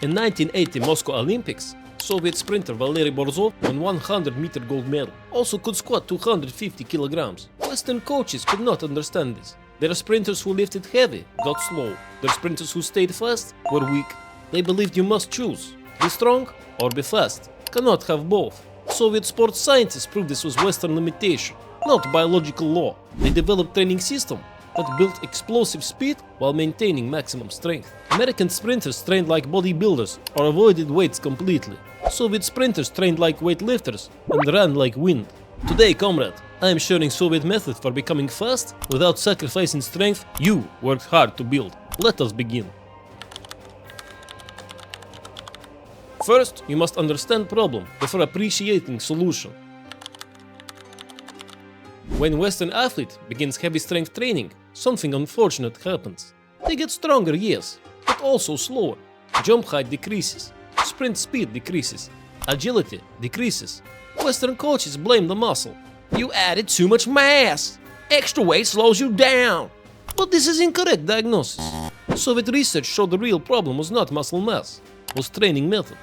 In 1980 Moscow Olympics, Soviet sprinter Valery Borzov won 100-meter gold medal. Also could squat 250 kilograms. Western coaches could not understand this. Their sprinters who lifted heavy got slow. Their sprinters who stayed fast were weak. They believed you must choose, be strong or be fast. Cannot have both. Soviet sports scientists proved this was Western limitation, not biological law. They developed training system that built explosive speed while maintaining maximum strength. American sprinters trained like bodybuilders or avoided weights completely. Soviet sprinters trained like weightlifters and ran like wind. Today, comrade, I am sharing Soviet method for becoming fast without sacrificing strength you worked hard to build. Let us begin. First, you must understand problem before appreciating solution. When Western athlete begins heavy strength training, something unfortunate happens. They get stronger, yes, but also slower. Jump height decreases, sprint speed decreases, agility decreases. Western coaches blame the muscle. You added too much mass. Extra weight slows you down. But this is incorrect diagnosis. Soviet research showed the real problem was not muscle mass, was training method.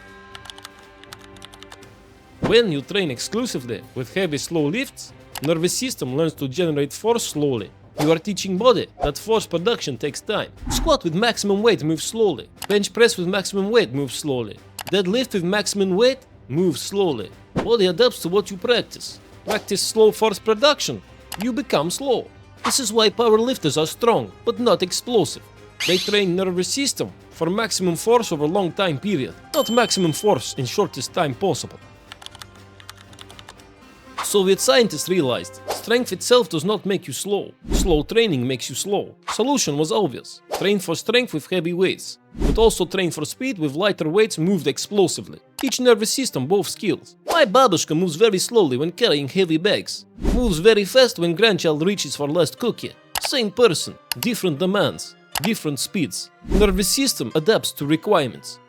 When you train exclusively with heavy slow lifts, nervous system learns to generate force slowly. You are teaching body that force production takes time. Squat with maximum weight moves slowly. Bench press with maximum weight moves slowly. Deadlift with maximum weight moves slowly. Body adapts to what you practice. Practice slow force production, you become slow. This is why powerlifters are strong, but not explosive. They train nervous system for maximum force over long time period, not maximum force in shortest time possible. Soviet scientists realized strength itself does not make you slow. Slow training makes you slow. Solution was obvious. Train for strength with heavy weights, but also train for speed with lighter weights moved explosively. Teach nervous system both skills. My babushka moves very slowly when carrying heavy bags. Moves very fast when grandchild reaches for last cookie. Same person, different demands, different speeds. Nervous system adapts to requirements.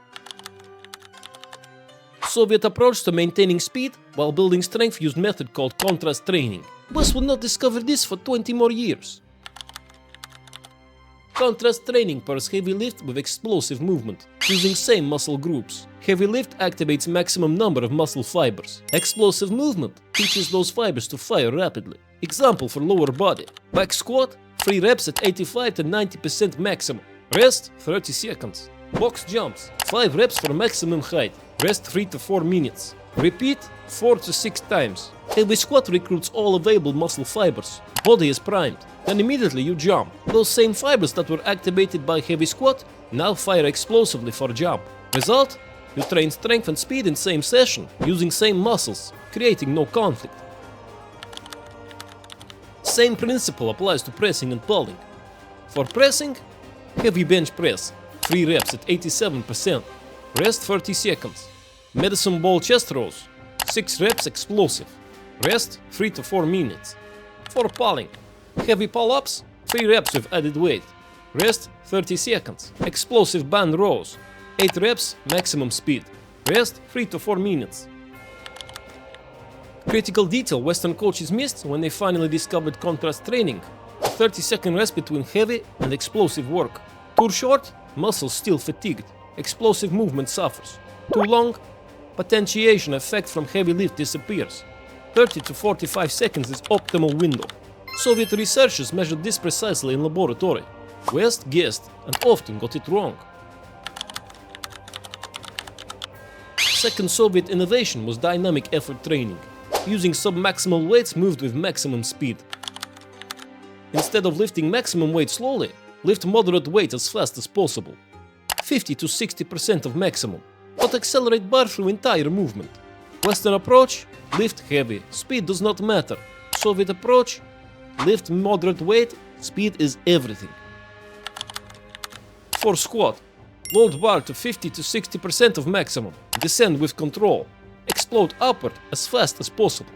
Soviet approach to maintaining speed while building strength used method called contrast training. West would not discover this for 20 more years. Contrast training pairs heavy lift with explosive movement, using same muscle groups. Heavy lift activates maximum number of muscle fibers. Explosive movement teaches those fibers to fire rapidly. Example for lower body. Back squat, 3 reps at 85 to 90% maximum. Rest 30 seconds. Box jumps, 5 reps for maximum height. Rest 3 to 4 minutes. Repeat 4 to 6 times. Heavy squat recruits all available muscle fibers. Body is primed. Then immediately you jump. Those same fibers that were activated by heavy squat now fire explosively for jump. Result? You train strength and speed in same session, using same muscles, creating no conflict. Same principle applies to pressing and pulling. For pressing, heavy bench press, 3 reps at 87%. Rest 30 seconds. Medicine ball chest rows, 6 reps explosive. Rest 3 to 4 minutes. For pulling, heavy pull-ups, 3 reps with added weight. Rest 30 seconds. Explosive band rows, 8 reps maximum speed. Rest 3 to 4 minutes. Critical detail Western coaches missed when they finally discovered contrast training. A 30-second rest between heavy and explosive work. Too short, muscles still fatigued. Explosive movement suffers. Too long, potentiation effect from heavy lift disappears. 30 to 45 seconds is optimal window. Soviet researchers measured this precisely in laboratory. West guessed and often got it wrong. Second Soviet innovation was dynamic effort training, using sub-maximal weights moved with maximum speed. Instead of lifting maximum weight slowly, lift moderate weight as fast as possible. 50 to 60% of maximum, but accelerate bar through entire movement. Western approach, lift heavy, speed does not matter. Soviet approach, lift moderate weight, speed is everything. For squat, load bar to 50 to 60% of maximum, descend with control, explode upward as fast as possible.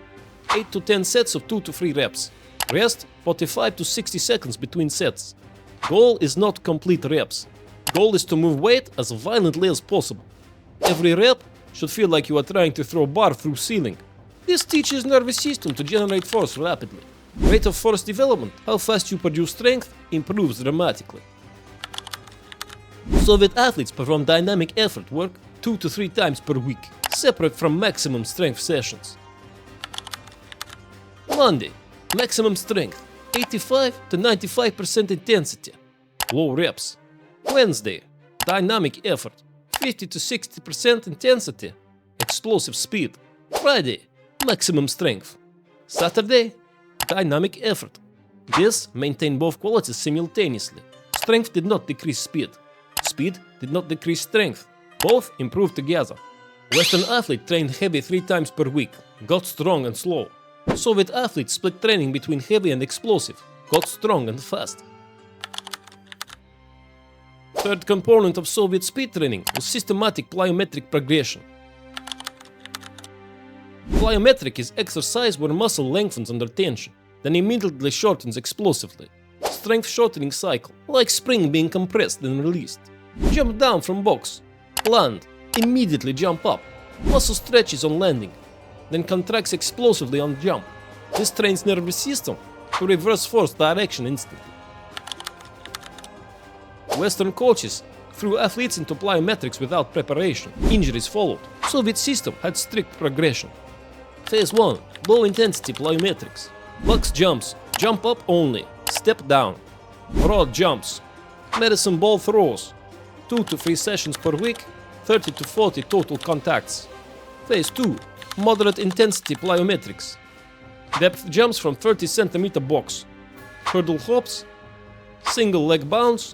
8 to 10 sets of 2 to 3 reps. Rest 45 to 60 seconds between sets. Goal is not complete reps. Goal is to move weight as violently as possible. Every rep should feel like you are trying to throw bar through ceiling. This teaches nervous system to generate force rapidly. Rate of force development, how fast you produce strength, improves dramatically. Soviet athletes perform dynamic effort work 2 to 3 times per week, separate from maximum strength sessions. Monday, maximum strength, 85 to 95% intensity, low reps. Wednesday, dynamic effort, 50 to 60% intensity, explosive speed. Friday, maximum strength. Saturday, dynamic effort. This maintained both qualities simultaneously. Strength did not decrease speed. Speed did not decrease strength. Both improved together. Western athlete trained heavy 3 times per week, got strong and slow. Soviet athletes split training between heavy and explosive, got strong and fast. Third component of Soviet speed training was systematic plyometric progression. Plyometric is exercise where muscle lengthens under tension, then immediately shortens explosively. Strength shortening cycle, like spring being compressed and released. Jump down from box, land, immediately jump up. Muscle stretches on landing, then contracts explosively on jump. This trains nervous system to reverse force direction instantly. Western coaches threw athletes into plyometrics without preparation. Injuries followed. Soviet system had strict progression. Phase 1. Low intensity plyometrics. Box jumps, jump up only, step down. Broad jumps. Medicine ball throws. 2 to 3 sessions per week, 30 to 40 total contacts. Phase 2. Moderate intensity plyometrics. Depth jumps from 30 cm box. Hurdle hops. Single leg bounce.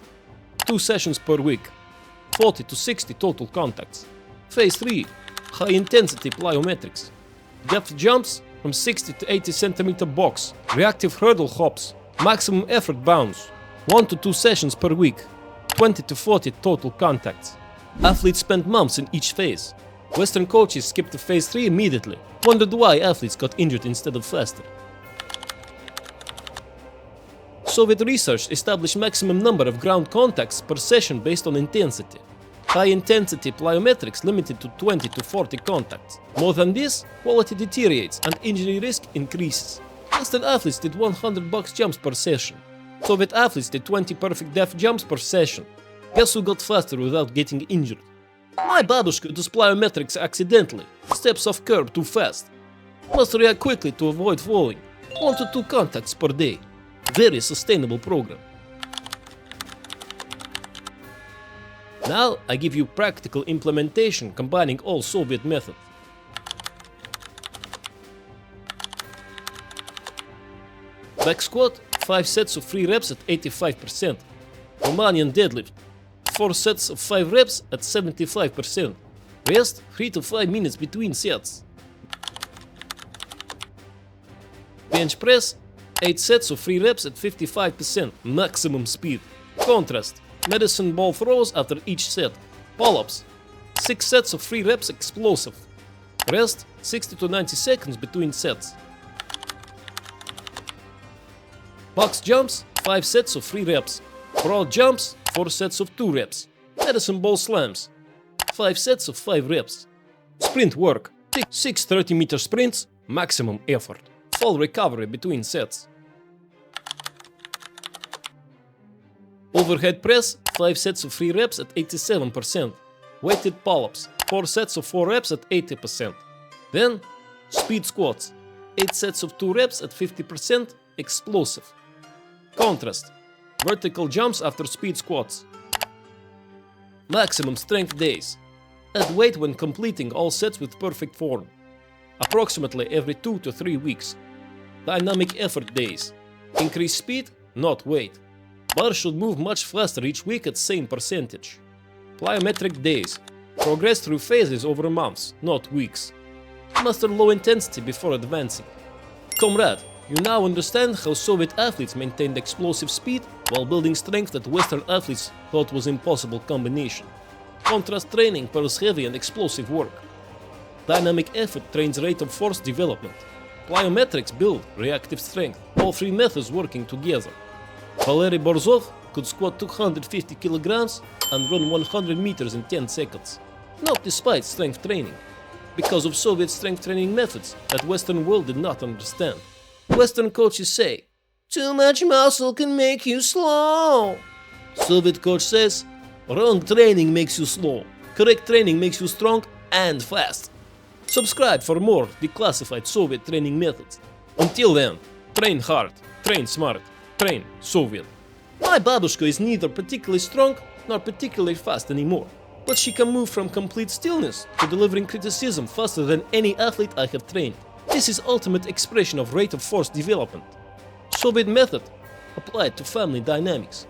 2 sessions per week, 40 to 60 total contacts. Phase 3. High intensity plyometrics. Depth jumps from 60 to 80 cm box. Reactive hurdle hops. Maximum effort bounce. 1 to 2 sessions per week, 20 to 40 total contacts. Athletes spent months in each phase. Western coaches skipped to phase 3 immediately, wondered why athletes got injured instead of faster. Soviet research established maximum number of ground contacts per session based on intensity. High-intensity plyometrics limited to 20 to 40 contacts. More than this, quality deteriorates and injury risk increases. Western athletes did 100 box jumps per session. Soviet athletes did 20 perfect depth jumps per session. Guess who got faster without getting injured? My babushka does plyometrics accidentally, steps off curb too fast. Must react quickly to avoid falling. 1 to 2 contacts per day. Very sustainable program. Now I give you practical implementation combining all Soviet methods. Back squat, 5 sets of 3 reps at 85%. Romanian deadlift, 4 sets of 5 reps at 75%. Rest 3 to 5 minutes between sets. Bench press, 8 sets of 3 reps at 55%, maximum speed. Contrast, medicine ball throws after each set. Pull-ups, 6 sets of 3 reps explosive. Rest 60 to 90 seconds between sets. Box jumps, 5 sets of 3 reps. Broad jumps, 4 sets of 2 reps. Medicine ball slams, 5 sets of 5 reps. Sprint work, 6 30-meter sprints, maximum effort. Fall recovery between sets. Overhead press, 5 sets of 3 reps at 87%. Weighted pull-ups, 4 sets of 4 reps at 80%. Then, speed squats, 8 sets of 2 reps at 50%, explosive. Contrast, vertical jumps after speed squats. Maximum strength days. Add weight when completing all sets with perfect form. Approximately every 2 to 3 weeks. Dynamic effort days. Increase speed, not weight. Bar should move much faster each week at same percentage. Plyometric days. Progress through phases over months, not weeks. Master low intensity before advancing. Comrade, you now understand how Soviet athletes maintained explosive speed while building strength that Western athletes thought was impossible combination. Contrast training pairs heavy and explosive work. Dynamic effort trains rate of force development. Plyometrics build reactive strength, all 3 methods working together. Valery Borzov could squat 250 kilograms and run 100 meters in 10 seconds. Not despite strength training, because of Soviet strength training methods that Western world did not understand. Western coaches say, too much muscle can make you slow. Soviet coach says, Wrong training makes you slow. Correct training makes you strong and fast. Subscribe for more declassified Soviet training methods. Until then, train hard, train smart, train Soviet. My babushka is neither particularly strong nor particularly fast anymore, but she can move from complete stillness to delivering criticism faster than any athlete I have trained. This is ultimate expression of rate of force development. Soviet method applied to family dynamics.